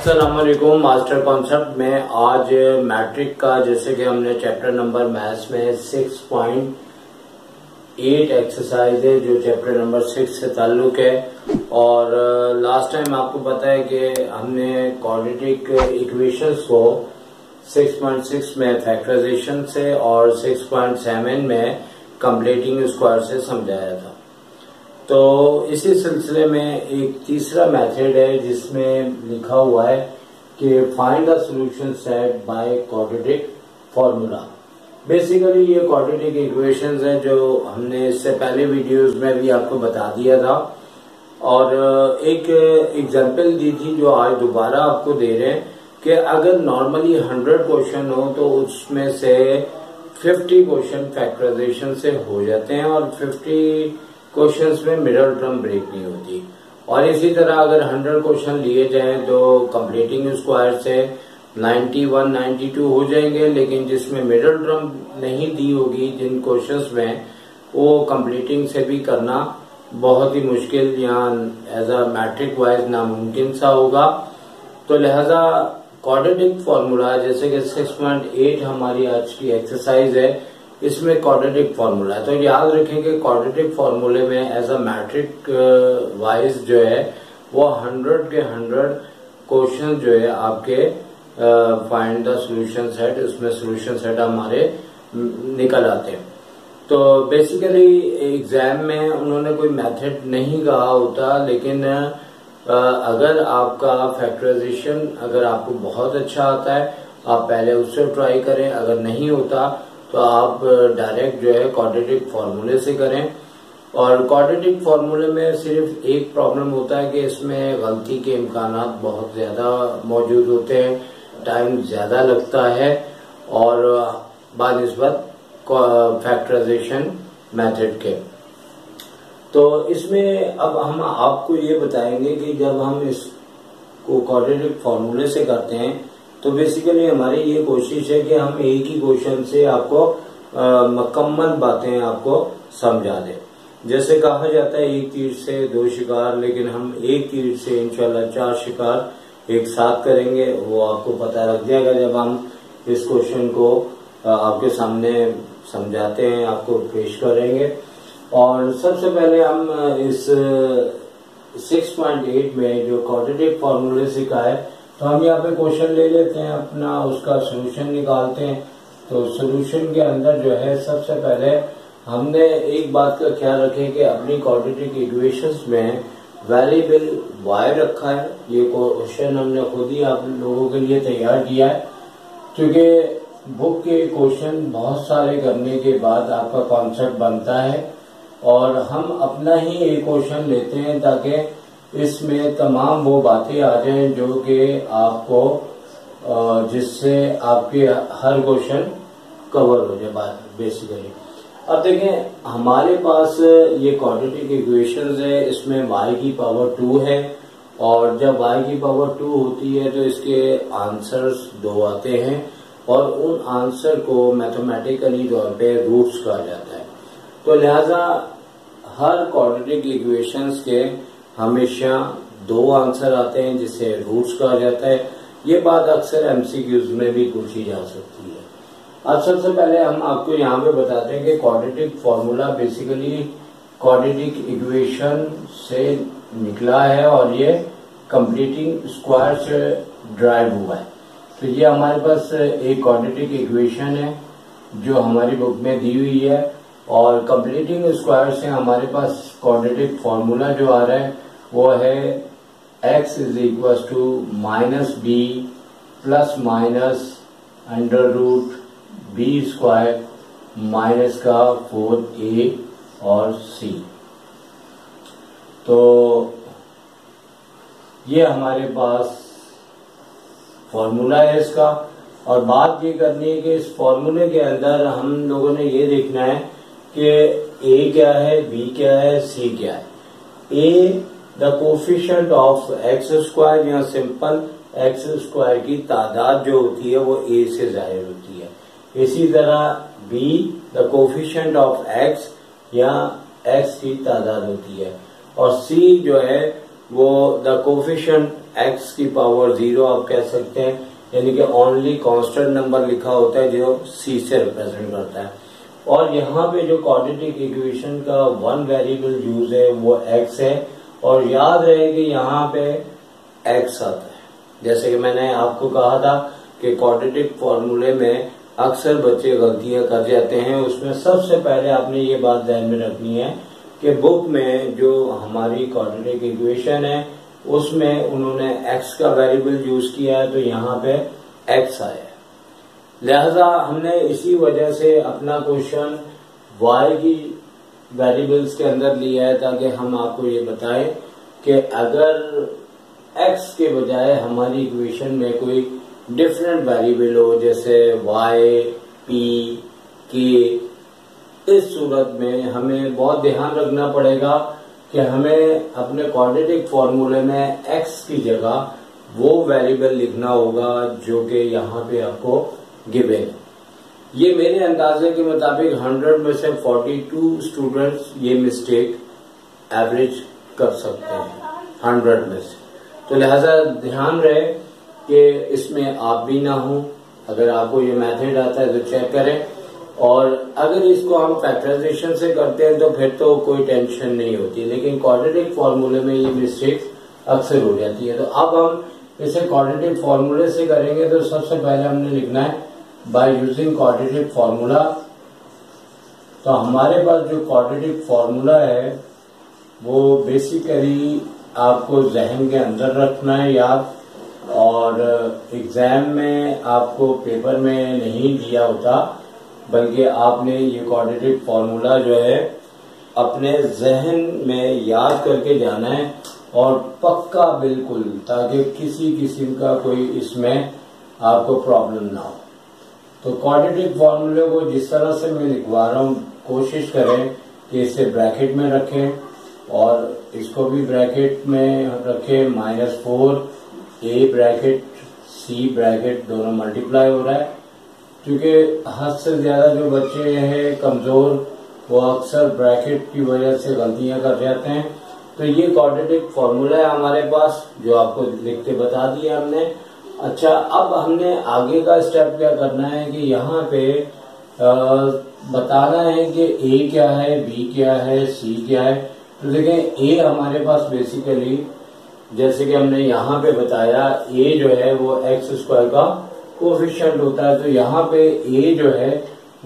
अस्सलाम वालेकुम। Master concept में आज मैट्रिक का, जैसे कि हमने चैप्टर नंबर मैथ्स में 6.8 एक्सरसाइज है जो चैप्टर नंबर 6 से ताल्लुक है। और लास्ट टाइम आपको पता है कि हमने क्वाड्रेटिक इक्वेशंस को 6.6 में फैक्टराइजेशन से और 6.7 में कंप्लीटिंग स्क्वायर से समझाया था। तो इसी सिलसिले में एक तीसरा मेथड है जिसमें लिखा हुआ है कि find the solution set by quadratic formula. Basically ये क्वाड्रेटिक इक्वेशंस है जो हमने इससे पहले वीडियोस में भी आपको बता दिया था और एक एग्जांपल दी थी जो आज दोबारा आपको दे रहे हैं कि अगर नॉर्मली 100 क्वेश्चन हो तो उसमें से 50 क्वेश्चन फैक्टराइजेशन से हो जाते हैं और 50 क्वेश्चंस में मिडल टर्म ब्रेक नहीं होती। और इसी तरह अगर 100 क्वेश्चन लिए जाएं तो कंप्लीटिंग स्क्वायर से 91, 92 हो जाएंगे, लेकिन जिसमें मिडल टर्म नहीं दी होगी जिन क्वेश्चंस में, वो कंप्लीटिंग से भी करना बहुत ही मुश्किल या एज अ मैट्रिक वाइज नामुमकिन सा होगा। तो लिहाजा क्वाड्रेटिक फॉर्मूला, जैसे कि 6.8 हमारी आज की एक्सरसाइज है, इसमें क्वाड्रेटिक फॉर्मूला है। तो याद रखें कि क्वाड्रेटिक फॉर्मूले में एज अ मैट्रिक वाइज जो है वो 100 के 100 क्वेश्चन जो है आपके फाइंड द सॉल्यूशन सेट, उसमें सॉल्यूशन सेट हमारे निकल आते हैं। तो बेसिकली एग्जाम में उन्होंने कोई मेथड नहीं कहा होता, लेकिन अगर आपका फैक्टराइजेशन अगर आपको बहुत अच्छा आता है आप पहले उससे ट्राई करें, अगर नहीं होता तो आप डायरेक्ट जो है क्वाड्रेटिक फॉर्मूले से करें। और क्वाड्रेटिक फॉर्मूले में सिर्फ एक प्रॉब्लम होता है कि इसमें गलती के इम्कानात बहुत ज्यादा मौजूद होते हैं, टाइम ज्यादा लगता है और बानिस्बत फैक्टराइजेशन मेथड के। तो इसमें अब हम आपको ये बताएंगे कि जब हम इसको क्वाड्रेटिक फॉर्मूले से करते हैं तो बेसिकली हमारी ये कोशिश है कि हम एक ही क्वेश्चन से आपको मुकम्मल बातें आपको समझा दें। जैसे कहा जाता है एक तीर से 2 शिकार, लेकिन हम एक तीर से इंशाल्लाह 4 शिकार एक साथ करेंगे। वो आपको पता लग जाएगा जब हम इस क्वेश्चन को आपके सामने समझाते हैं, आपको पेश करेंगे। और सबसे पहले हम इस 6.8 में जो क्वाड्रेटिक फॉर्मूले सीखा है, तो हम यहाँ पे क्वेश्चन ले लेते हैं अपना, उसका सोल्यूशन निकालते हैं। तो सोल्यूशन के अंदर जो है सबसे पहले हमने एक बात का ख्याल रखें कि अपनी क्वाड्रेटिक इक्वेशंस में वेरिएबल y रखा है। ये क्वेश्चन हमने खुद ही आप लोगों के लिए तैयार किया है, क्योंकि बुक के क्वेश्चन बहुत सारे करने के बाद आपका कॉन्सेप्ट बनता है और हम अपना ही एक क्वेश्चन लेते हैं ताकि इसमें तमाम वो बातें आ जाएं जो कि आपको, जिससे आपके हर क्वेश्चन कवर हो जाए बेसिकली। अब देखें हमारे पास ये क्वाड्रेटिक इक्वेशंस है, इसमें y की पावर 2 है और जब y की पावर 2 होती है तो इसके आंसर्स 2 आते हैं और उन आंसर को मैथमेटिकली तौर पे रूट्स कहा जाता है। तो लिहाजा हर क्वाड्रेटिक इक्वेशंस के हमेशा 2 आंसर आते हैं जिसे रूट्स कहा जाता है। ये बात अक्सर एमसीक्यूज में भी पूछी जा सकती है। अब सबसे पहले हम आपको यहाँ पे बताते हैं कि quadratic formula basically quadratic equation से निकला है और ये कंप्लीटिंग स्क्वायर से ड्राइव हुआ है। तो ये हमारे पास एक क्वाड्रेटिक इक्वेशन है जो हमारी बुक में दी हुई है और कंप्लीटिंग स्क्वायर से हमारे पास क्वाड्रेटिक फॉर्मूला जो आ रहा है वो है x is equal to -b plus minus under root b square minus का 4a और c। तो ये हमारे पास फॉर्मूला है इसका। और बात ये करनी है कि इस फॉर्मूले के अंदर हम लोगों ने ये देखना है कि a क्या है, b क्या है, c क्या है। a the coefficient of x square या सिंपल एक्स स्क्वायर की तादाद जो होती है वो a से जाहिर होती है। इसी तरह b the coefficient of x या x की तादाद होती है और c जो है वो द कोफिशिएंट x की पावर 0 आप कह सकते हैं, यानी कि ओनली कांस्टेंट नंबर लिखा होता है जो c से रिप्रेजेंट करता है। और यहाँ पे जो क्वाड्रेटिक इक्वेशन का वन वेरिएबल यूज है वो x है, और याद रहे कि यहाँ पे x आता है। जैसे कि मैंने आपको कहा था कि क्वाड्रेटिक फॉर्मूले में अक्सर बच्चे गलतियां कर जाते हैं। उसमें सबसे पहले आपने ये बात ध्यान में रखनी है कि बुक में जो हमारी क्वाड्रेटिक इक्वेशन है उसमें उन्होंने x का वेरिएबल यूज किया है, तो यहाँ पे x आया है। लिहाजा हमने इसी वजह से अपना क्वेश्चन y की वेरिएबल्स के अंदर लिया है, ताकि हम आपको ये बताएं कि अगर x के बजाय हमारी इक्वेशन में कोई डिफरेंट वेरिएबल हो, जैसे y, p, k, इस सूरत में हमें बहुत ध्यान रखना पड़ेगा कि हमें अपने क्वाड्रेटिक फॉर्मूले में x की जगह वो वेरिएबल लिखना होगा जो कि यहाँ पे आपको गिवन है। ये मेरे अंदाजे के मुताबिक 100 में से 42 स्टूडेंट्स ये मिस्टेक एवरेज कर सकते हैं 100 में से। तो लिहाजा ध्यान रहे कि इसमें आप भी ना हो। अगर आपको ये मेथड आता है तो चेक करें, और अगर इसको हम फैक्टराइजेशन से करते हैं तो फिर तो कोई टेंशन नहीं होती, लेकिन क्वाड्रेटिक फॉर्मूले में ये मिस्टेक अक्सर हो जाती है। तो अब हम इसे क्वाड्रेटिक फॉर्मूले से करेंगे। तो सबसे पहले हमने लिखना है बाय यूजिंग क्वाड्रेटिक फॉर्मूला। तो हमारे पास जो क्वाड्रेटिक फॉर्मूला है वो बेसिकली आपको जहन के अंदर रखना है याद, और एग्जाम में आपको पेपर में नहीं दिया होता, बल्कि आपने ये क्वाड्रेटिक फॉर्मूला जो है अपने जहन में याद करके जाना है, और पक्का बिल्कुल, ताकि किसी किस्म का कोई इसमें आपको प्रॉब्लम ना हो। तो क्वाड्रेटिक फॉर्मूले को जिस तरह से मैं लिखवा रहा हूँ कोशिश करें कि इसे ब्रैकेट में रखें, और इसको भी ब्रैकेट में रखें। -4 a ब्रैकेट c ब्रैकेट दोनों मल्टीप्लाई हो रहा है, क्योंकि हद से ज्यादा जो बच्चे हैं कमजोर वो अक्सर ब्रैकेट की वजह से गलतियां कर जाते हैं। तो ये क्वाड्रेटिक फॉर्मूला है हमारे पास जो आपको लिख के बता दिया हमने। अच्छा, अब हमने आगे का स्टेप क्या करना है कि यहाँ पे बताना है कि a क्या है, b क्या है, c क्या है। तो देखें a हमारे पास बेसिकली जैसे कि हमने यहाँ पे बताया a जो है वो x² का कोफिशिएंट होता है। तो यहाँ पे a जो है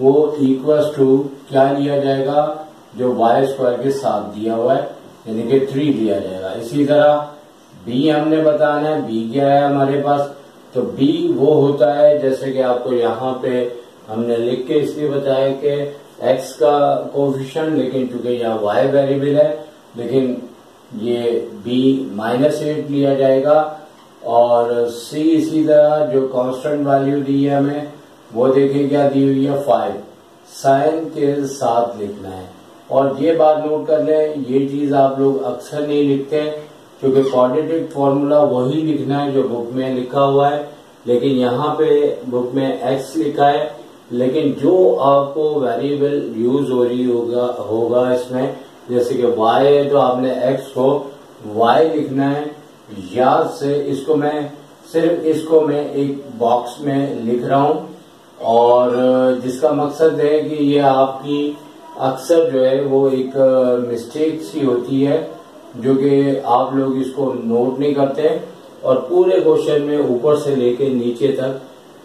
वो इक्वल्स टू क्या लिया जाएगा, जो y² के साथ दिया हुआ है, यानी कि 3 लिया जाएगा। इसी तरह b हमने बताना है, b क्या है हमारे पास, तो b वो होता है जैसे कि आपको यहाँ पे हमने लिख के इसलिए बताया कि x का कोफिशिएंट, लेकिन चूंकि यहाँ y वेरिएबल है, लेकिन ये b -8 लिया जाएगा, और c इसी तरह जो कांस्टेंट वैल्यू दी है हमें वो देखिए क्या दी हुई है 5, साइन के साथ लिखना है। और ये बात नोट कर लें, ये चीज आप लोग अक्सर नहीं लिखते क्योंकि क्वाड्रेटिक फॉर्मूला वही लिखना है जो बुक में लिखा हुआ है, लेकिन यहाँ पे बुक में x लिखा है, लेकिन जो आपको वेरिएबल यूज हो रही होगा इसमें, जैसे कि y है तो आपने x को y लिखना है याद से। इसको मैं एक बॉक्स में लिख रहा हूं, और जिसका मकसद है कि ये आपकी अक्सर जो है वो एक मिस्टेक सी होती है जो कि आप लोग इसको नोट नहीं करते और पूरे क्वेश्चन में ऊपर से लेके नीचे तक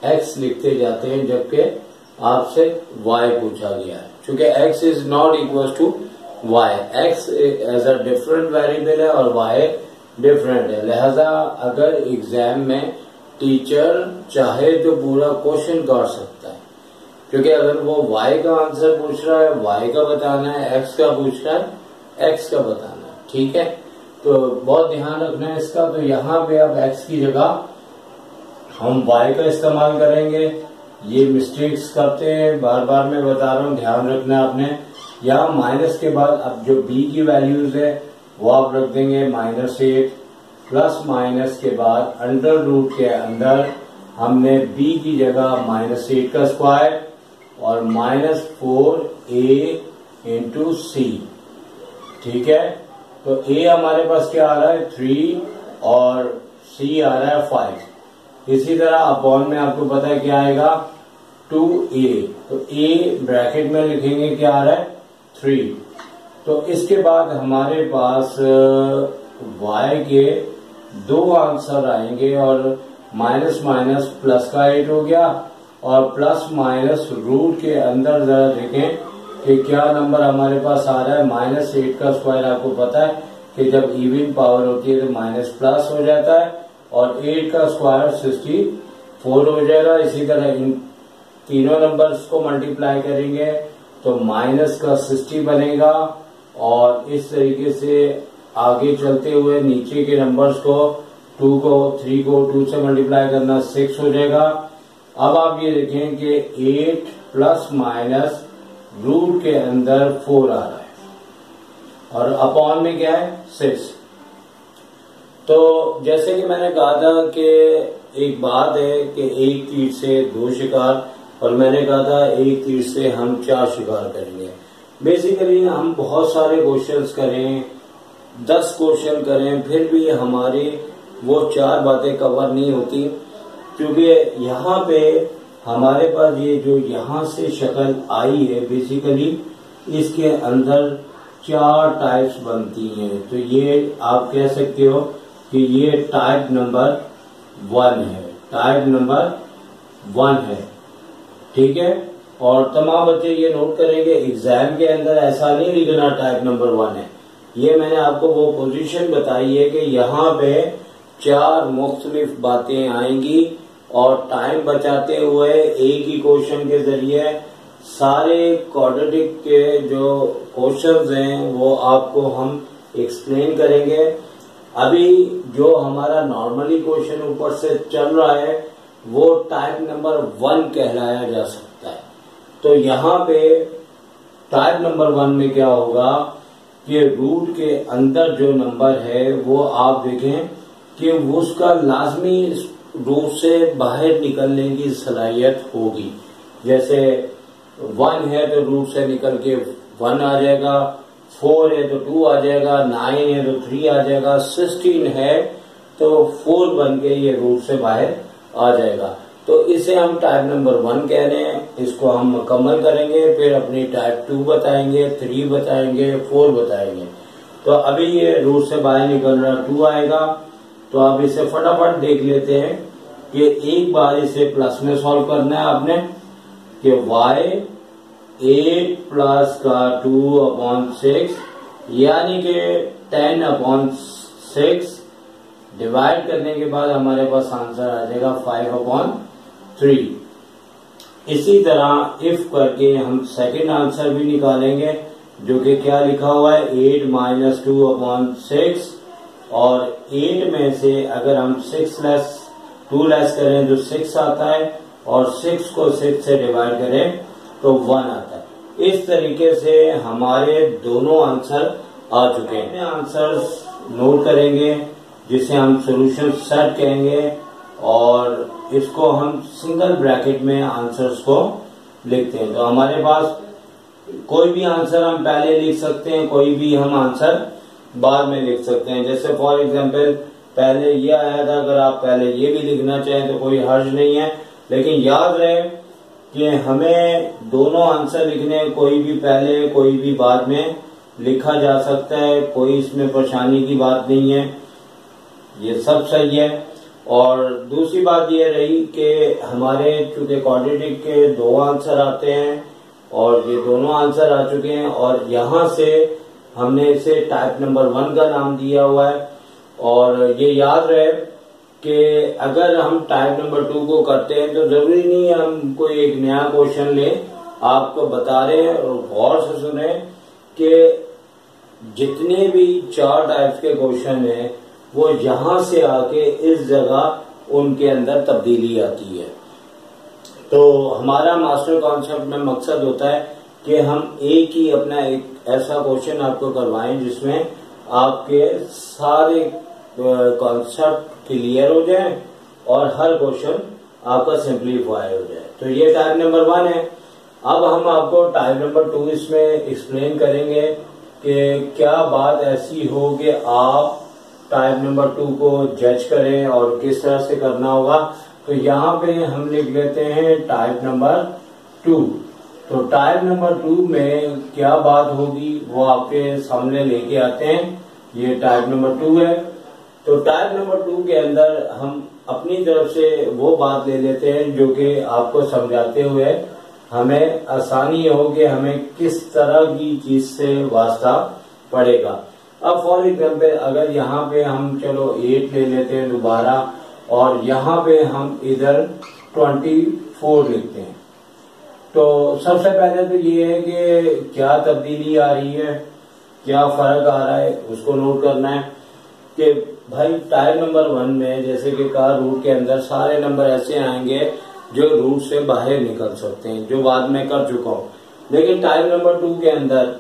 x लिखते जाते हैं, जबकि आपसे y पूछा गया है। क्योंकि x is not equal to y, x as a different variable है और y डिफरेंट है। लिहाजा अगर एग्जाम में टीचर चाहे तो पूरा क्वेश्चन कर सकता है, क्योंकि अगर वो y का आंसर पूछ रहा है, y का बताना है, x का पूछ रहा है, x का बताना है। ठीक है, तो बहुत ध्यान रखना है इसका। तो यहाँ पे अब x की जगह हम y का इस्तेमाल करेंगे। ये मिस्टेक्स करते हैं, बार बार मैं बता रहा हूँ, ध्यान रखना है आपने। यहाँ माइनस के बाद अब जो b की वैल्यूज है वो आप रख देंगे -8, प्लस माइनस के बाद अंडर रूट के अंदर हमने b की जगह -8 का स्क्वायर और -4a इंटू c। ठीक है, तो a हमारे पास क्या आ रहा है 3 और C आ रहा है 5। इसी तरह अपॉन में आपको पता है क्या आएगा 2A, तो A ब्रैकेट में लिखेंगे क्या आ रहा है 3। तो इसके बाद हमारे पास y के दो आंसर आएंगे और माइनस माइनस प्लस का 8 हो गया और प्लस माइनस रूट के अंदर जरा देखें कि क्या नंबर हमारे पास आ रहा है। -8 का स्क्वायर आपको पता है कि जब इवन पावर होती है तो माइनस प्लस हो जाता है और 8 का स्क्वायर 64 हो जाएगा। इसी तरह इन तीनों नंबर्स को मल्टीप्लाई करेंगे तो माइनस का 60 बनेगा और इस तरीके से आगे चलते हुए नीचे के नंबर्स को 3 को 2 से मल्टीप्लाई करना 6 हो जाएगा। अब आप ये देखें कि 8 प्लस माइनस रूट के अंदर 4 आ रहा है और अपॉन में क्या है 6। तो जैसे कि मैंने कहा था कि एक बात है कि एक तीर से 2 शिकार और मैंने कहा था एक तीर से हम 4 शिकार करेंगे। बेसिकली हम बहुत सारे क्वेश्चंस करें, 10 क्वेश्चन करें, फिर भी हमारी वो 4 बातें कवर नहीं होती, क्योंकि यहाँ पे हमारे पास ये जो यहाँ से शक्ल आई है बेसिकली इसके अंदर 4 टाइप्स बनती हैं। तो ये आप कह सकते हो कि ये टाइप नंबर 1 है, टाइप नंबर 1 है, ठीक है। और तमाम बच्चे ये नोट करेंगे एग्जाम के अंदर ऐसा नहीं लिखना टाइप नंबर 1 है। ये मैंने आपको वो पोजीशन बताई है कि यहाँ पे 4 मुख्तलिफ बातें आएंगी और टाइम बचाते हुए एक ही क्वेश्चन के जरिए सारे क्वाड्रेटिक के जो क्वेश्चंस हैं वो आपको हम एक्सप्लेन करेंगे। अभी जो हमारा नॉर्मली क्वेश्चन ऊपर से चल रहा है वो टाइप नंबर 1 कहलाया जा सकता है। तो यहाँ पे टाइप नंबर 1 में क्या होगा कि रूट के अंदर जो नंबर है वो आप देखें कि उसका लाजमी रूट से बाहर निकलने की सलाहियत होगी। जैसे 1 है तो रूट से निकल के 1 आ जाएगा, 4 है तो 2 आ जाएगा, 9 है तो 3 आ जाएगा, 16 है तो 4 बन के ये रूट से बाहर आ जाएगा। तो इसे हम टाइप नंबर 1 कह रहे हैं। इसको हम मुकम्मल करेंगे, फिर अपनी टाइप 2 बताएंगे, 3 बताएंगे, 4 बताएंगे। तो अभी ये रूट से बाहर निकल रहा 2 आएगा। तो आप इसे फटाफट देख लेते हैं कि एक बार इसे प्लस में सॉल्व करना है आपने कि y 8 प्लस का 2/6 यानी कि 10/6 डिवाइड करने के बाद हमारे पास आंसर आ जाएगा 5/3। इसी तरह इफ करके हम सेकंड आंसर भी निकालेंगे जो कि क्या लिखा हुआ है 8 माइनस 2/6 और 8 में से अगर हम 2 लेस करें तो 6 आता है और 6 को 6 से डिवाइड करें तो 1 आता है। इस तरीके से हमारे दोनों आंसर आ चुके हैं। आंसर्स नोट करेंगे जिसे हम सॉल्यूशन सेट कहेंगे और इसको हम सिंगल ब्रैकेट में आंसर्स को लिखते हैं। तो हमारे पास कोई भी आंसर हम पहले लिख सकते हैं, कोई भी हम आंसर बाद में लिख सकते हैं। जैसे फॉर एग्जांपल पहले ये आया था, अगर आप पहले ये भी लिखना चाहें तो कोई हर्ज नहीं है, लेकिन याद रहे कि हमें दोनों आंसर लिखने, कोई भी पहले कोई भी बाद में लिखा जा सकता है, कोई इसमें परेशानी की बात नहीं है, ये सब सही है। और दूसरी बात ये रही कि हमारे चूंकि क्वाड्रेटिक के 2 आंसर आते हैं और ये दोनों आंसर आ चुके हैं और यहाँ से हमने इसे टाइप नंबर 1 का नाम दिया हुआ है। और ये याद रहे कि अगर हम टाइप नंबर 2 को करते हैं तो जरूरी नहीं है हम कोई एक नया क्वेश्चन लें, आपको बता रहे हैं और गौर से सुने कि जितने भी 4 टाइप्स के क्वेश्चन हैं वो यहाँ से आके इस जगह उनके अंदर तब्दीली आती है। तो हमारा मास्टर कॉन्सेप्ट में मकसद होता है कि हम एक ही अपना एक ऐसा क्वेश्चन आपको करवाएं जिसमें आपके सारे कॉन्सेप्ट क्लियर हो जाए और हर क्वेश्चन आपका सिंप्लीफाई हो जाए। तो ये टाइप नंबर 1 है। अब हम आपको टाइप नंबर 2 इसमें एक्सप्लेन करेंगे कि क्या बात ऐसी हो कि आप टाइप नंबर 2 को जज करें और किस तरह से करना होगा। तो यहाँ पे हम लिख लेते हैं टाइप नंबर 2। तो टाइप नंबर 2 में क्या बात होगी वो आपके सामने लेके आते हैं। ये टाइप नंबर 2 है। तो टाइप नंबर 2 के अंदर हम अपनी तरफ से वो बात ले लेते हैं जो कि आपको समझाते हुए हमें आसानी हो कि हमें किस तरह की चीज से वास्ता पड़ेगा। अब फॉर एग्जाम्पल अगर यहाँ पे हम चलो 8 ले लेते हैं दोबारा और यहाँ पे हम इधर 24 लिखते हैं। तो सबसे पहले तो ये है कि क्या तब्दीली आ रही है, क्या फर्क आ रहा है, उसको नोट करना है कि भाई टाइप नंबर 1 में जैसे कि कहा रूट के अंदर सारे नंबर ऐसे आएंगे जो रूट से बाहर निकल सकते हैं, जो बाद में कर चुका हूं। लेकिन टाइप नंबर 2 के अंदर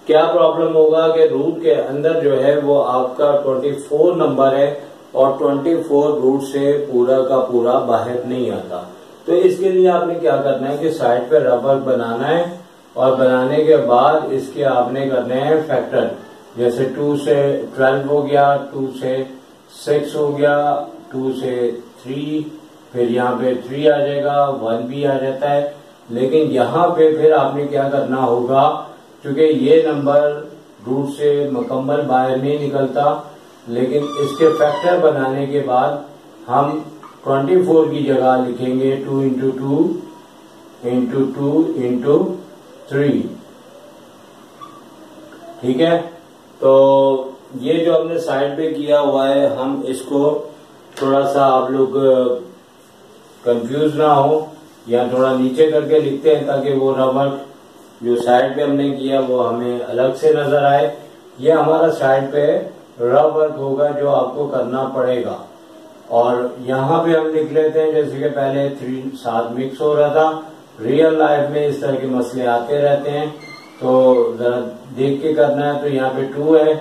क्या प्रॉब्लम होगा कि रूट के अंदर जो है वो आपका 24 नंबर है और 24 रूट से पूरा का पूरा बाहर नहीं आता। तो इसके लिए आपने क्या करना है कि साइड पे रबर बनाना है और बनाने के बाद इसके आपने करने हैं फैक्टर। जैसे 2 से 12 हो गया, 2 से 6 हो गया, 2 से 3, फिर यहाँ पे 3 आ जाएगा, 1 भी आ जाता है। लेकिन यहाँ पे फिर आपने क्या करना होगा, क्योंकि ये नंबर रूट से मुकम्मल बाहर नहीं निकलता, लेकिन इसके फैक्टर बनाने के बाद हम 24 की जगह लिखेंगे 2 इंटू 2 इंटू 2 इंटू 3। ठीक है। तो ये जो हमने साइड पे किया हुआ है हम इसको थोड़ा सा आप लोग कंफ्यूज ना हो या थोड़ा नीचे करके लिखते हैं ताकि वो रबर जो साइड पे हमने किया वो हमें अलग से नजर आए। ये हमारा साइड पे रबर होगा जो आपको करना पड़ेगा। और यहाँ पे हम लिख लेते हैं जैसे कि पहले 3 साथ मिक्स हो रहा था। रियल लाइफ में इस तरह के मसले आते रहते हैं, तो जरा देख के करना है। तो यहाँ पे 2 है,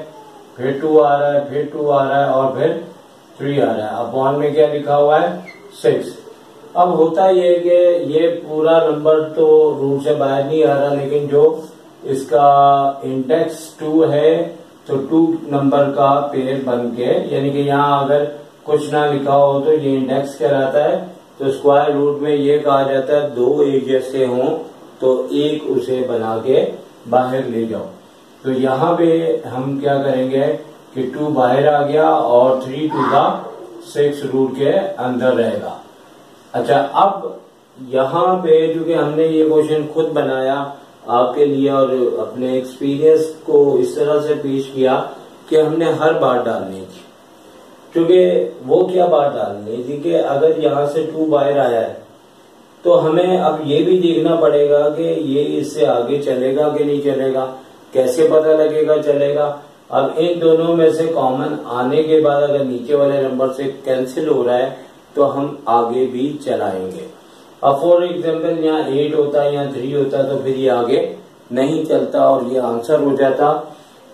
फिर 2 आ रहा है, फिर 2 आ रहा है और फिर 3 आ रहा है। अपॉन में क्या लिखा हुआ है 6। अब होता ये कि ये पूरा नंबर तो रूट से बाहर नहीं आ रहा, लेकिन जो इसका इंडेक्स 2 है तो 2 नंबर का पेयर बन के, यानी कि यहाँ अगर कुछ ना लिखा हो तो ये इंडेक्स कहलाता है। तो स्क्वायर रूट में ये कहा जाता है 2 एक जैसे हों तो एक उसे बना के बाहर ले जाओ। तो यहाँ पे हम क्या करेंगे कि 2 बाहर आ गया और 3 टू द 6 रूट के अंदर रहेगा। अच्छा, अब यहाँ पे क्योंकि हमने ये क्वेश्चन खुद बनाया आपके लिए और अपने एक्सपीरियंस को इस तरह से पेश किया कि हमने हर बार डालनी थी, क्योंकि वो क्या बात डालनी थी कि अगर यहाँ से 2 बाहर आया है तो हमें अब ये भी देखना पड़ेगा कि ये इससे आगे चलेगा कि नहीं चलेगा, कैसे पता लगेगा चलेगा। अब इन दोनों में से कॉमन आने के बाद अगर नीचे वाले नंबर से कैंसिल हो रहा है तो हम आगे भी चलाएंगे। अब फॉर एग्जाम्पल यहाँ 8 होता या 3 होता तो फिर ये आगे नहीं चलता और ये आंसर हो जाता।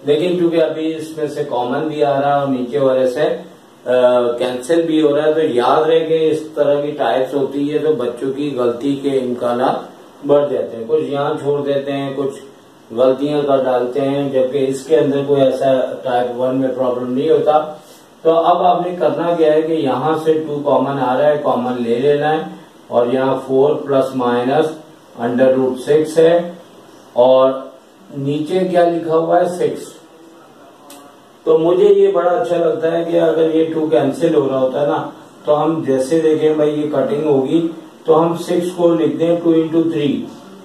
लेकिन क्योंकि अभी इसमें से कॉमन भी आ रहा है और नीचे वाले से कैंसिल भी हो रहा है, तो याद रहे कि इस तरह की टाइप्स होती है तो बच्चों की गलती के इम्कान बढ़ जाते हैं। कुछ यहाँ छोड़ देते हैं, कुछ गलतियां कर डालते हैं, जबकि इसके अंदर कोई ऐसा टाइप 1 में प्रॉब्लम नहीं होता। तो अब आपने करना क्या है कि यहाँ से 2 कॉमन आ रहा है, कॉमन ले लेना है और यहाँ 4 प्लस माइनस अंडर रूट 6 है और नीचे क्या लिखा हुआ है 6। तो मुझे ये बड़ा अच्छा लगता है कि अगर ये 2 कैंसिल हो रहा होता है ना तो हम जैसे देखें भाई ये कटिंग होगी तो हम 6 को लिख दें 2 इंटू 3।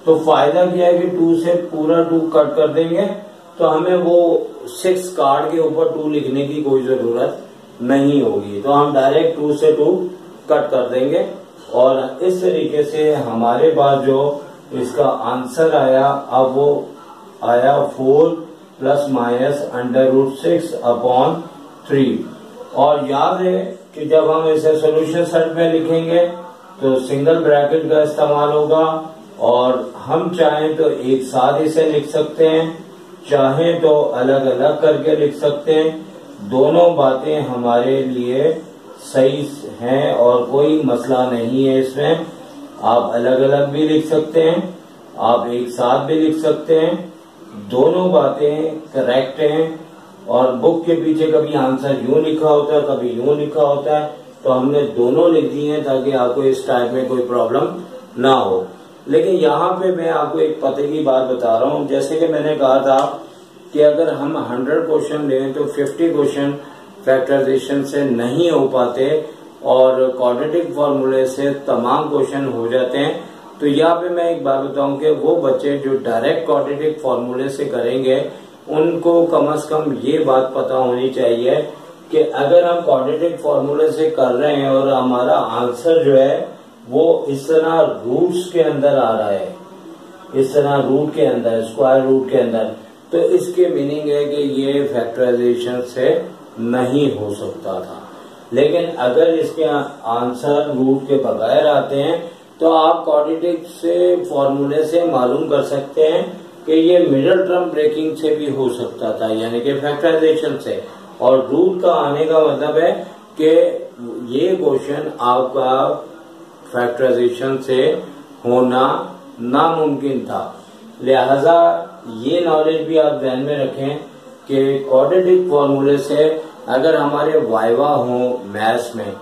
तो फायदा क्या है कि 2 से पूरा 2 कट कर देंगे तो हमें वो 6 कार्ड के ऊपर 2 लिखने की कोई जरूरत नहीं होगी। तो हम डायरेक्ट 2 से 2 कट कर देंगे और इस तरीके से हमारे पास जो इसका आंसर आया, अब वो आया 4 plus minus under root 6 upon 3। और याद है कि जब हम इसे सोल्यूशन सेट में लिखेंगे तो सिंगल ब्रैकेट का इस्तेमाल होगा और हम चाहें तो एक साथ इसे लिख सकते हैं, चाहें तो अलग अलग करके लिख सकते हैं। दोनों बातें हमारे लिए सही हैं और कोई मसला नहीं है इसमें। आप अलग अलग भी लिख सकते हैं, आप एक साथ भी लिख सकते हैं, दोनों बातें करेक्ट हैं। और बुक के पीछे कभी आंसर यूं लिखा होता है, कभी यूं लिखा होता है, तो हमने दोनों लिख दिए हैं ताकि आपको इस टाइप में कोई प्रॉब्लम ना हो। लेकिन यहाँ पे मैं आपको एक पते की बात बता रहा हूँ, जैसे कि मैंने कहा था कि अगर हम 100 क्वेश्चन लें तो 50 क्वेश्चन फैक्टराइजेशन से नहीं हो पाते और क्वाड्रेटिक फॉर्मूले से तमाम क्वेश्चन हो जाते हैं। तो यहाँ पे मैं एक बात बताऊं कि वो बच्चे जो डायरेक्ट क्वाड्रेटिक फॉर्मूले से करेंगे उनको कम से कम ये बात पता होनी चाहिए कि अगर हम क्वाड्रेटिक फॉर्मूले से कर रहे हैं और हमारा आंसर जो है वो इस तरह रूट्स के अंदर आ रहा है, इस तरह रूट के अंदर, स्क्वायर रूट के अंदर, तो इसके मीनिंग है कि ये फैक्टराइजेशन से नहीं हो सकता था। लेकिन अगर इसके आंसर रूट के बगैर आते हैं तो आप क्वाड्रेटिक से फॉर्मूले से मालूम कर सकते हैं कि ये मिडिल टर्म ब्रेकिंग से भी हो सकता था, यानी कि फैक्टराइजेशन से। और रूट का आने का मतलब है कि ये क्वेश्चन आपका फैक्टराइजेशन से होना नामुमकिन था। लिहाजा ये नॉलेज भी आप ध्यान में रखें कि क्वाड्रेटिक फॉर्मूले से अगर हमारे वाइवा हो मैथ्स में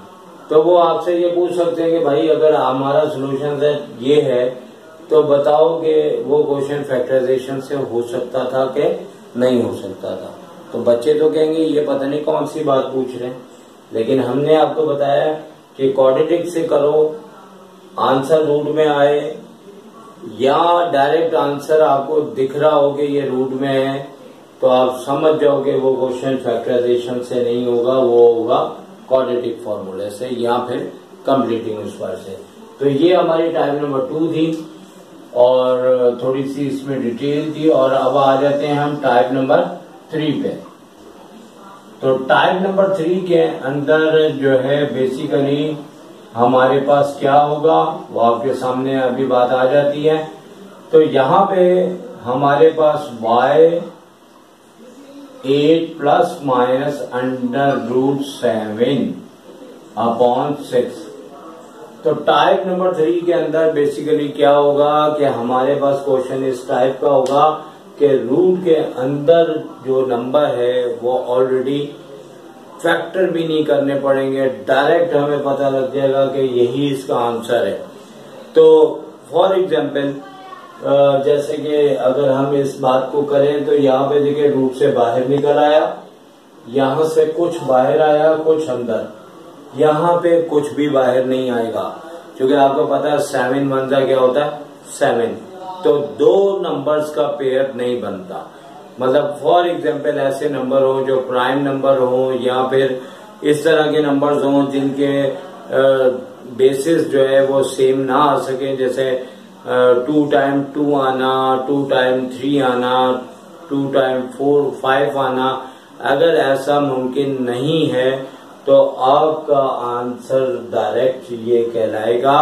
तो वो आपसे ये पूछ सकते हैं कि भाई अगर हमारा सोल्यूशन सेट ये है तो बताओ कि वो क्वेश्चन फैक्टराइजेशन से हो सकता था कि नहीं हो सकता था। तो बच्चे तो कहेंगे ये पता नहीं कौन सी बात पूछ रहे हैं, लेकिन हमने आपको बताया कि क्वाड्रेटिक से करो, आंसर रूट में आए या डायरेक्ट आंसर आपको दिख रहा हो कि ये रूट में है तो आप समझ जाओगे वो क्वेश्चन फैक्टराइजेशन से नहीं होगा, वो होगा क्वाड्रेटिक फॉर्मूले से या फिर कंप्लीटिंग स्क्वायर से। तो ये हमारी टाइप नंबर 2 थी और थोड़ी सी इसमें डिटेल थी। और अब आ जाते हैं हम टाइप नंबर 3 पे। तो टाइप नंबर 3 के अंदर जो है बेसिकली हमारे पास क्या होगा वो आपके सामने अभी बात आ जाती है। तो यहाँ पे हमारे पास y 8 प्लस माइनस √7 अपॉन 6। तो टाइप नंबर 3 के अंदर बेसिकली क्या होगा कि हमारे पास क्वेश्चन इस टाइप का होगा कि रूट के अंदर जो नंबर है वो ऑलरेडी फैक्टर भी नहीं करने पड़ेंगे, डायरेक्ट हमें पता लग जाएगा कि यही इसका आंसर है। तो फॉर एग्जाम्पल जैसे कि अगर हम इस बात को करें तो यहाँ पे देखिए रूट से बाहर निकल आया, यहाँ से कुछ बाहर आया कुछ अंदर, यहाँ पे कुछ भी बाहर नहीं आएगा क्योंकि आपको पता है 7 1 क्या होता है 7। तो दो नंबर्स का पेयर नहीं बनता। मतलब फॉर एग्जाम्पल ऐसे नंबर हो जो प्राइम नंबर हो या फिर इस तरह के नंबर्स हो जिनके बेसिस जो है वो सेम ना आ सके, जैसे 2 टाइम 2 आना, 2 टाइम 3 आना, 2 टाइम 4 5 आना। अगर ऐसा मुमकिन नहीं है तो आपका आंसर डायरेक्ट ये कहलाएगा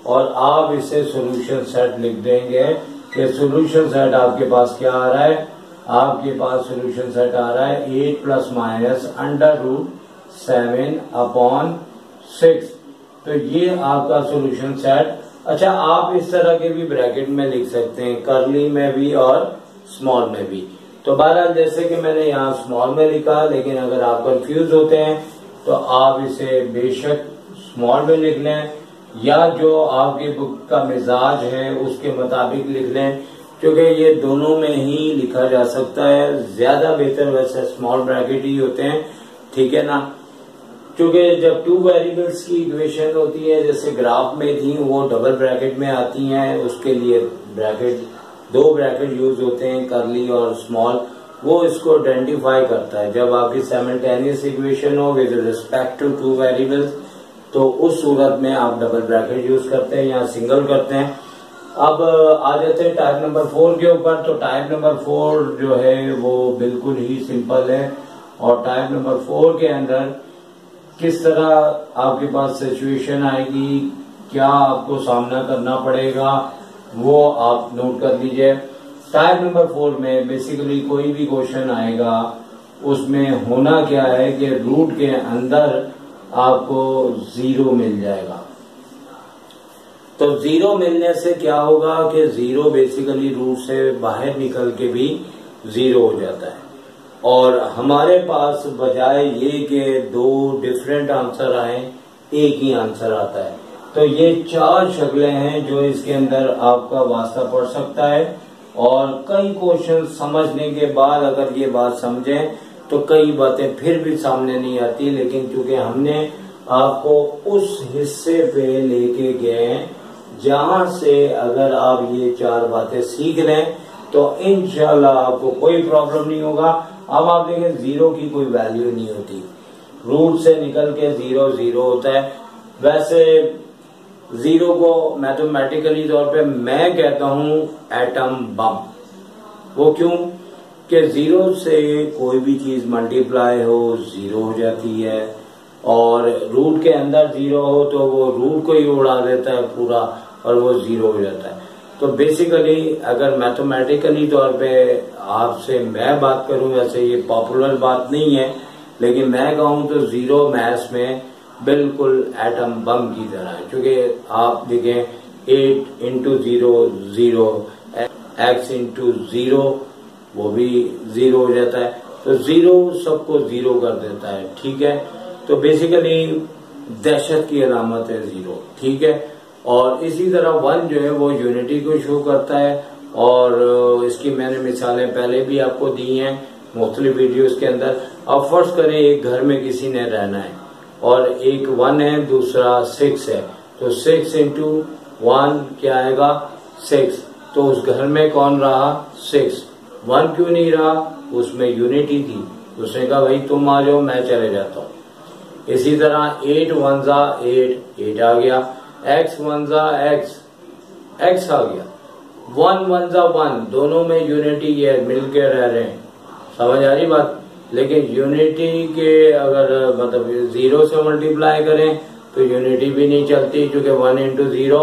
और आप इसे सॉल्यूशन सेट लिख देंगे कि सॉल्यूशन सेट आपके पास क्या आ रहा है, आपके पास सॉल्यूशन सेट आ रहा है 8 प्लस माइनस √7 अपॉन 6। तो ये आपका सॉल्यूशन सेट। अच्छा, आप इस तरह के भी ब्रैकेट में लिख सकते हैं, करली में भी और स्मॉल में भी। तो बहरहाल जैसे कि मैंने यहाँ स्मॉल में लिखा, लेकिन अगर आप कंफ्यूज होते हैं तो आप इसे बेशक स्मॉल में लिख लें या जो आपकी बुक का मिजाज है उसके मुताबिक लिख लें, क्योंकि ये दोनों में ही लिखा जा सकता है। ज्यादा बेहतर वैसे स्मॉल ब्रैकेट ही होते हैं, ठीक है ना, क्योंकि जब 2 वेरिएबल्स की इक्वेशन होती है जैसे ग्राफ में थी वो डबल ब्रैकेट में आती हैं, उसके लिए ब्रैकेट 2 ब्रैकेट यूज होते हैं, करली और स्मॉल। वो इसको आइडेंटिफाई करता है। जब आपकी साइमल्टेनियस इक्वेशन हो विद रिस्पेक्ट टू 2 वेरिएबल्स तो उस सूरत में आप डबल ब्रैकेट यूज करते हैं या सिंगल करते हैं। अब आ जाते हैं टाइप नंबर 4 के ऊपर। तो टाइप नंबर 4 जो है वो बिल्कुल ही सिंपल है और टाइप नंबर 4 के अंदर किस तरह आपके पास सिचुएशन आएगी, क्या आपको सामना करना पड़ेगा, वो आप नोट कर लीजिए। टाइप नंबर 4 में बेसिकली कोई भी क्वेश्चन आएगा उसमें होना क्या है कि रूट के अंदर आपको 0 मिल जाएगा। तो 0 मिलने से क्या होगा कि 0 बेसिकली रूट से बाहर निकल के भी 0 हो जाता है। और हमारे पास बजाय ये कि 2 डिफरेंट आंसर आए, एक ही आंसर आता है। तो ये 4 शक्लें हैं जो इसके अंदर आपका वास्ता पड़ सकता है। और कई क्वेश्चन समझने के बाद अगर ये बात समझें तो कई बातें फिर भी सामने नहीं आती, लेकिन चूंकि हमने आपको उस हिस्से पे लेके गए हैं जहां से अगर आप ये 4 बातें सीख लें तो इंशाल्लाह आपको कोई प्रॉब्लम नहीं होगा। अब आप देखें, 0 की कोई वैल्यू नहीं होती, रूट से निकल के 0 0 होता है। वैसे 0 को मैथमेटिकली तौर पे मैं कहता हूं एटम बम। वो क्यों कि 0 से कोई भी चीज मल्टीप्लाई हो 0 हो जाती है, और रूट के अंदर 0 हो तो वो रूट को ही उड़ा देता है पूरा और वो 0 हो जाता है। तो बेसिकली अगर मैथमेटिकली तौर पे आपसे मैं बात करूं, वैसे ये पॉपुलर बात नहीं है, लेकिन मैं कहूं तो 0 मैथ्स में बिल्कुल एटम बम की तरह है। क्योंकि आप देखें 8 इंटू 0 0, x इंटू 0 वो भी 0 हो जाता है। तो 0 सबको 0 कर देता है, ठीक है। तो बेसिकली दहशत की अलामत है 0, ठीक है। और इसी तरह 1 जो है वो यूनिटी को शो करता है, और इसकी मैंने मिसालें पहले भी आपको दी हैं मुख्तलिफ वीडियोस के अंदर। अब फर्ज करें एक घर में किसी ने रहना है और एक 1 है, दूसरा 6 है, तो 6 इंटू 1 क्या आएगा 6। तो उस घर में कौन रहा 6, 1 क्यों नहीं रहा, उसमें यूनिटी थी। उसने कहा भाई तुम आ जाओ मैं चले जाता हूँ। इसी तरह 8 1 जा 8, 8 आ गया, x 1 जा x, x आ गया, 1 1 जा 1, दोनों में यूनिटी है, मिलके रह रहे हैं, समझ आ रही बात। लेकिन यूनिटी के अगर मतलब 0 से मल्टीप्लाई करें तो यूनिटी भी नहीं चलती, क्योंकि 1 इंटू 0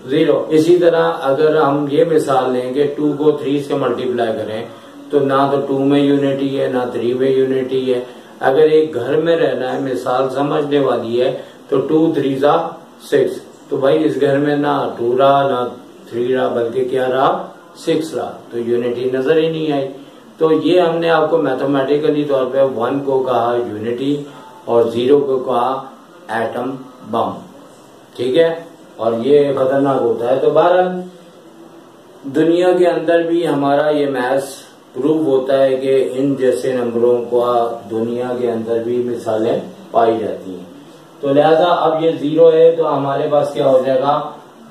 0। इसी तरह अगर हम ये मिसाल लें कि 2 को 3 से मल्टीप्लाई करें तो ना तो 2 में यूनिटी है ना 3 में यूनिटी है। अगर एक घर में रहना है, मिसाल समझने वाली है, तो 2 3 जा 6, तो भाई इस घर में ना 2 रहा ना 3 रहा, बल्कि क्या रहा 6 रहा, तो यूनिटी नजर ही नहीं आई। तो ये हमने आपको मैथमेटिकली तौर पे 1 को कहा यूनिटी और 0 को कहा एटम बम, ठीक है। और ये खतरनाक होता है। तो बहरहाल दुनिया के अंदर भी हमारा ये मैथ्स प्रूव होता है कि इन जैसे नंबरों का दुनिया के अंदर भी मिसालें पाई जाती हैं। तो लिहाजा अब ये 0 है तो हमारे पास क्या हो जाएगा,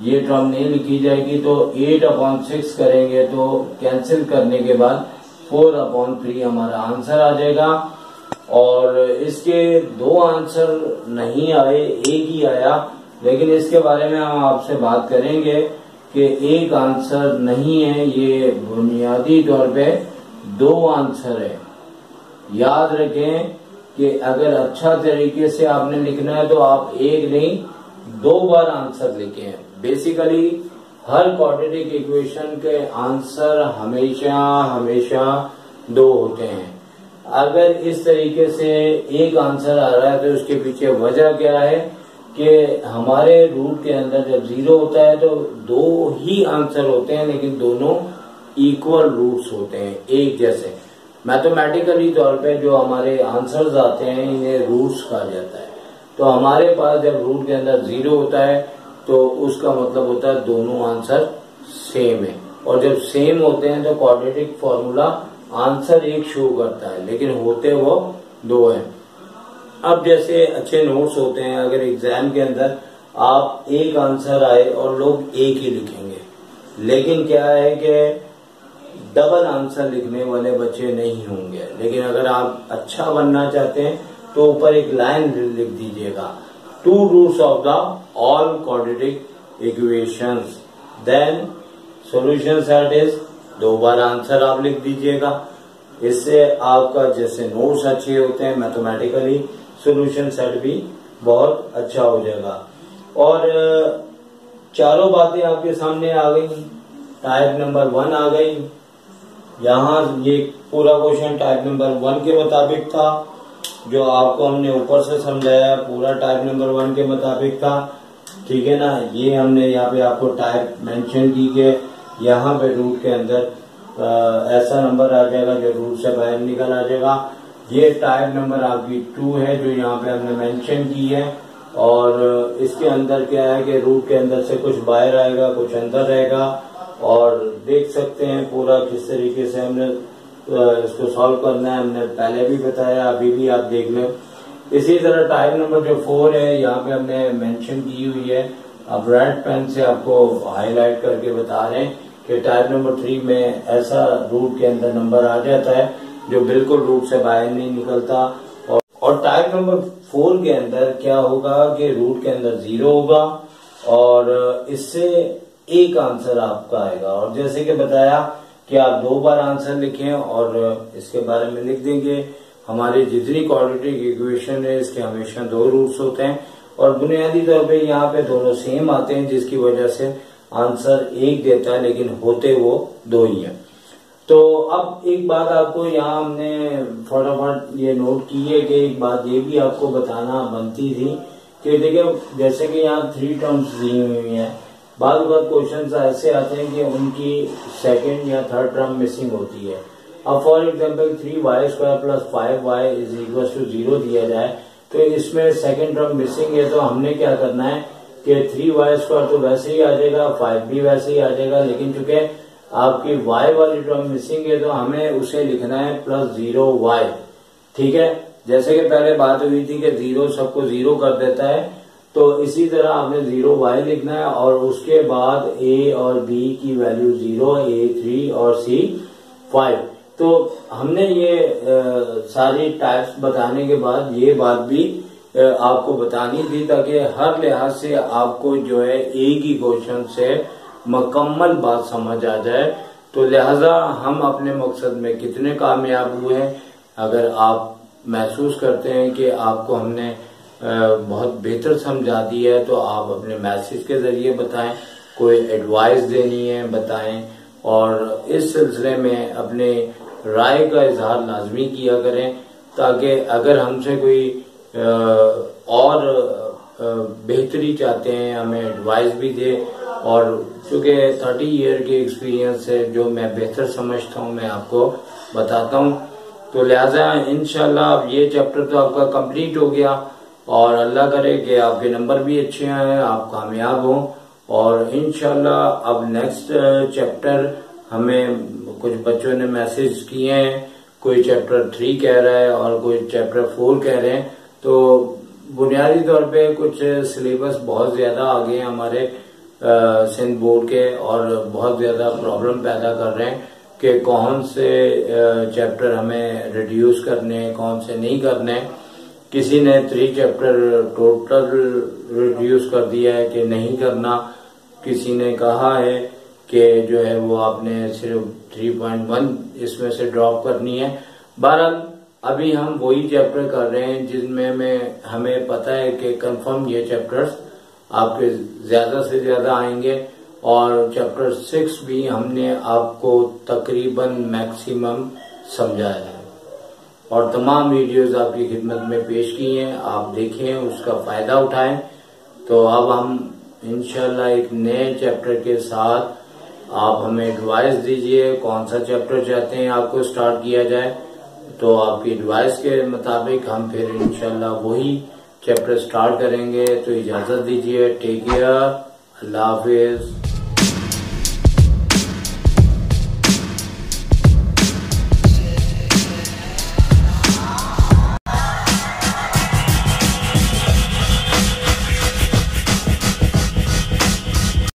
ये टर्म नहीं लिखी जाएगी, तो 8/6 करेंगे तो कैंसिल करने के बाद 4/3 हमारा आंसर आ जाएगा। और इसके 2 आंसर नहीं आए, एक ही आया, लेकिन इसके बारे में हम आपसे बात करेंगे कि एक आंसर नहीं है, ये बुनियादी तौर पे 2 आंसर है। याद रखें कि अगर अच्छा तरीके से आपने लिखना है तो आप एक नहीं 2 बार आंसर लिखें। बेसिकली हर क्वाड्रेटिक इक्वेशन के आंसर हमेशा हमेशा 2 होते हैं। अगर इस तरीके से एक आंसर आ रहा है तो उसके पीछे वजह क्या है कि हमारे रूट के अंदर जब 0 होता है तो 2 ही आंसर होते हैं, लेकिन दोनों इक्वल रूट्स होते हैं, एक जैसे। मैथमेटिकली तौर पे जो हमारे आंसर्स आते हैं इन्हें रूट्स कहा जाता है। तो हमारे पास जब रूट के अंदर 0 होता है तो उसका मतलब होता है दोनों आंसर सेम है, और जब सेम होते हैं तो क्वाड्रेटिक फॉर्मूला आंसर एक शो करता है, लेकिन होते वो 2 हैं। अब जैसे अच्छे नोट्स होते हैं, अगर एग्जाम के अंदर आप एक आंसर आए और लोग एक ही लिखेंगे, लेकिन क्या है कि डबल आंसर लिखने वाले बच्चे नहीं होंगे। लेकिन अगर आप अच्छा बनना चाहते हैं तो ऊपर एक लाइन लिख दीजिएगा, 2 roots of the all quadratic equations, then solution set is, 2 बार आंसर आप लिख दीजिएगा। इससे आपका जैसे नोट्स अच्छे होते हैं, मैथमेटिकली सॉल्यूशन सेट भी बहुत अच्छा हो जाएगा। और चारों बातें आपके सामने आ गई। टाइप नंबर 1 आ गई, यहाँ ये पूरा क्वेश्चन टाइप नंबर 1 के मुताबिक था, जो आपको हमने ऊपर से समझाया पूरा टाइप नंबर 1 के मुताबिक था, ठीक है ना। ये हमने यहाँ पे आपको टाइप मेंशन की के यहाँ पे रूट के अंदर ऐसा नंबर आ जाएगा जो रूट से बाहर निकल आ जाएगा। ये टाइप नंबर आपकी 2 है जो यहाँ पे हमने मेंशन की है। और इसके अंदर क्या है कि रूट के अंदर से कुछ बाहर आएगा, कुछ अंदर रहेगा। और देख सकते हैं पूरा किस तरीके से हमने इसको सॉल्व करना है, हमने पहले भी बताया, अभी भी आप देख लें। इसी तरह टाइप नंबर जो 4 है यहाँ पे हमने मेंशन की हुई है। अब रेड पेन से आपको हाईलाइट करके बता रहे हैं कि टाइप नंबर 3 में ऐसा रूट के अंदर नंबर आ जाता है जो बिल्कुल रूट से बाहर नहीं निकलता। और टाइप नंबर 4 के अंदर क्या होगा कि रूट के अंदर 0 होगा और इससे एक आंसर आपका आएगा। और जैसे कि बताया कि आप 2 बार आंसर लिखें और इसके बारे में लिख देंगे। हमारी जितनी क्वाड्रेटिक इक्वेशन है इसके हमेशा 2 रूट्स होते हैं और बुनियादी तौर पे यहाँ पे दोनों सेम आते हैं, जिसकी वजह से आंसर 1 देता है, लेकिन होते वो 2 ही हैं। तो अब एक बात आपको यहाँ हमने फटाफट ये नोट की है कि एक बात ये भी आपको बताना बनती थी कि देखिए जैसे कि यहाँ 3 टर्म्स दी हुई हैं, बाद क्वेश्चन ऐसे आते हैं कि उनकी सेकंड या थर्ड टर्म मिसिंग होती है। अब for example 3y² plus 5y is equal to 0 दिया जाए तो इसमें सेकंड टर्म मिसिंग है, तो हमने क्या करना है कि 3y² तो वैसे ही आ जाएगा, 5 भी वैसे ही आ जाएगा, लेकिन चूंकि आपकी y वाली टर्म मिसिंग है तो हमें उसे लिखना है प्लस 0y। ठीक है, जैसे कि पहले बात हुई थी कि 0 सबको 0 कर देता है, तो इसी तरह आपने 0y लिखना है और उसके बाद a और b की वैल्यू 0, a 3 और c 5। तो हमने ये सारी टाइप्स बताने के बाद ये बात भी आपको बतानी थी ताकि हर लिहाज से आपको जो है एक ही क्वेश्चन से मुकम्मल बात समझ आ जाए। तो लिहाजा हम अपने मकसद में कितने कामयाब हुए हैं। अगर आप महसूस करते हैं कि आपको हमने बहुत बेहतर समझा दी है तो आप अपने मैसेज के जरिए बताएं, कोई एडवाइस देनी है बताएं और इस सिलसिले में अपने राय का इजहार लाजमी किया करें ताकि अगर हमसे कोई और बेहतरी चाहते हैं हमें एडवाइस भी दे। और चूंकि 30 ईयर के एक्सपीरियंस है जो मैं बेहतर समझता हूँ मैं आपको बताता हूँ। तो लिहाजा इंशाल्लाह अब ये चैप्टर तो आपका कंप्लीट हो गया और अल्लाह करे कि आपके नंबर भी अच्छे आए, आप कामयाब हों। और इंशाल्लाह अब नेक्स्ट चैप्टर हमें कुछ बच्चों ने मैसेज किए हैं, कोई चैप्टर 3 कह रहा है और कोई चैप्टर 4 कह रहे हैं। तो बुनियादी तौर पे कुछ सिलेबस बहुत ज्यादा आ गए हैं हमारे सिंध बोर्ड के और बहुत ज्यादा प्रॉब्लम पैदा कर रहे हैं कि कौन से चैप्टर हमें रिड्यूस करने हैं, कौन से नहीं करने हैं। किसी ने 3 चैप्टर टोटल रिड्यूस कर दिया है कि नहीं करना, किसी ने कहा है कि जो है वो आपने सिर्फ 3.1 इसमें से ड्रॉप करनी है। बहरहाल अभी हम वही चैप्टर कर रहे हैं जिनमें हमें पता है कि कंफर्म ये चैप्टर्स आपके ज्यादा से ज्यादा आएंगे और चैप्टर 6 भी हमने आपको तकरीबन मैक्सिमम समझाया है और तमाम वीडियोस आपकी खिदमत में पेश की हैं, आप देखें उसका फायदा उठाएं। तो अब हम इंशाल्लाह एक नए चैप्टर के साथ आप हमें एडवाइस दीजिए कौन सा चैप्टर चाहते हैं आपको स्टार्ट किया जाए, तो आपकी एडवाइस के मुताबिक हम फिर इंशाल्लाह वही चैप्टर स्टार्ट करेंगे। तो इजाजत दीजिए, टेक केयर, अल्लाह हाफिज।